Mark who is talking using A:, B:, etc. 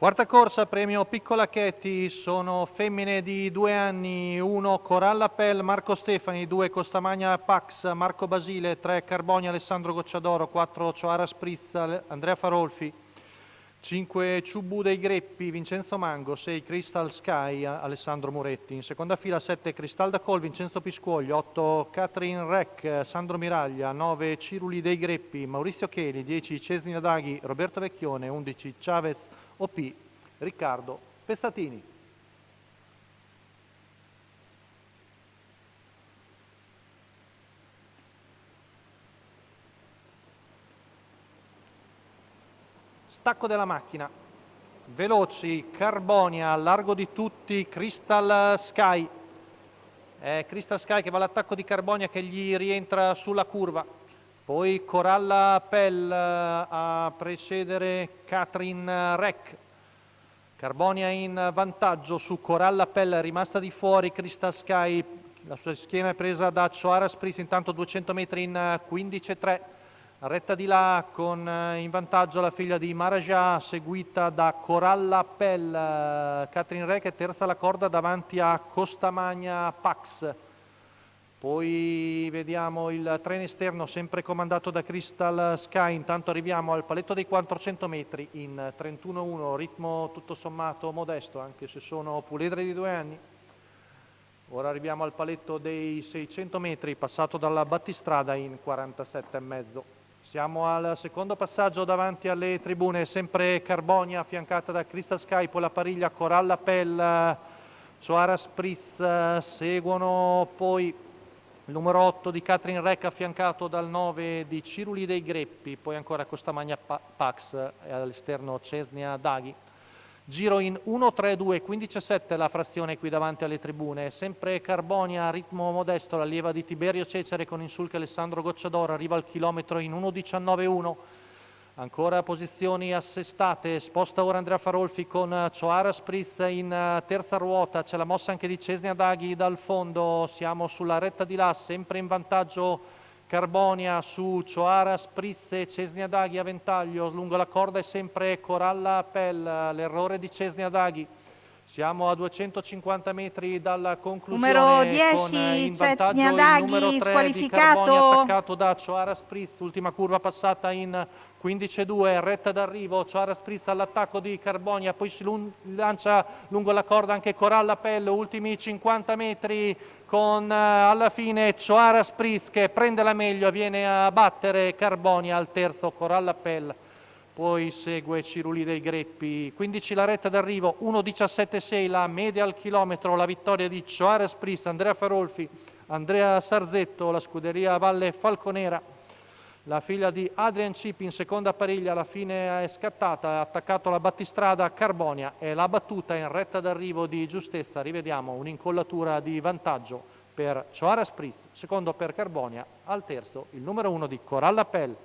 A: Quarta corsa, premio Piccolacchetti, sono femmine di 2 anni, 1 Coralla Pell, Marco Stefani, 2 Costamagna Pax, Marco Basile, 3 Carboni, Alessandro Gocciadoro, 4 Cioara Spritz, Andrea Farolfi, 5 Ciubù dei Greppi, Vincenzo Mango, 6 Crystal Sky, Alessandro Muretti. In seconda fila 7 Cristal da Col, Vincenzo Piscuoglio, 8 Catherine Rec, Sandro Miraglia, 9 Ciruli dei Greppi, Maurizio Cheli, 10 Cesni Nadaghi, Roberto Vecchione, 11 Chavez OP, Riccardo Pessatini. Stacco della macchina. Veloci, Carbonia, a largo di tutti, Crystal Sky. È Crystal Sky che va all'attacco di Carbonia che gli rientra sulla curva. Poi Coralla Pell a precedere Catherine Rec. Carbonia in vantaggio su Coralla Pell, rimasta di fuori Crystal Sky, la sua schiena è presa da Cioara Spritz, intanto 200 metri in 15,3. Retta di là con in vantaggio la figlia di Maraja, seguita da Coralla Pell, Catherine Rec è terza alla corda davanti a Costamagna Pax. Poi vediamo il treno esterno sempre comandato da Crystal Sky, intanto arriviamo al paletto dei 400 metri in 31,1, ritmo tutto sommato modesto anche se sono puledre di 2 anni. Ora arriviamo al paletto dei 600 metri passato dalla battistrada in 47,5. Siamo al secondo passaggio davanti alle tribune, sempre Carbonia affiancata da Crystal Sky, poi la pariglia Coralla Pell, Cioara Spritz, seguono poi il numero 8 di Catherine Rec affiancato dal 9 di Ciruli dei Greppi, poi ancora Costamagna Pax e all'esterno Cesnia Daghi. Giro in 1-3-2, 15,7 la frazione qui davanti alle tribune, sempre Carbonia a ritmo modesto, l'allieva di Tiberio Cecere con in sulca Alessandro Gocciadoro, arriva al chilometro in 1,19,1. Ancora posizioni assestate, sposta ora Andrea Farolfi con Cioara Spritz in terza ruota, c'è la mossa anche di Cesnia Daghi dal fondo, siamo sulla retta di là, sempre in vantaggio Carbonia su Cioara Spritz e Cesnia Daghi a ventaglio, lungo la corda è sempre Coralla Pell, l'errore di Cesnia Daghi. Siamo a 250 metri dalla conclusione
B: numero
A: con
B: 10
A: in vantaggio
B: Cesnia
A: il
B: Daghi
A: numero 3 di
B: squalificato.
A: Carbonia attaccato da Cioara Spritz, ultima curva passata in 15,2, retta d'arrivo, Cioara Spritz all'attacco di Carbonia, poi si lancia lungo la corda anche Coralla Pell, ultimi 50 metri con alla fine Cioara Spritz che prende la meglio, viene a battere Carbonia al terzo Coralla Pell. Poi segue Ciruli dei Greppi, 15 la retta d'arrivo, 1,17,6 la media al chilometro, la vittoria di Cioara Spritz, Andrea Farolfi, Andrea Sarzetto, la scuderia Valle Falconera. La figlia di Adrian Cip in seconda pariglia, alla fine è scattata, ha attaccato la battistrada Carbonia e l'ha battuta in retta d'arrivo di giustezza. Rivediamo un'incollatura di vantaggio per Cioara Spritz, secondo per Carbonia, al terzo il numero 1 di Coralla Pell.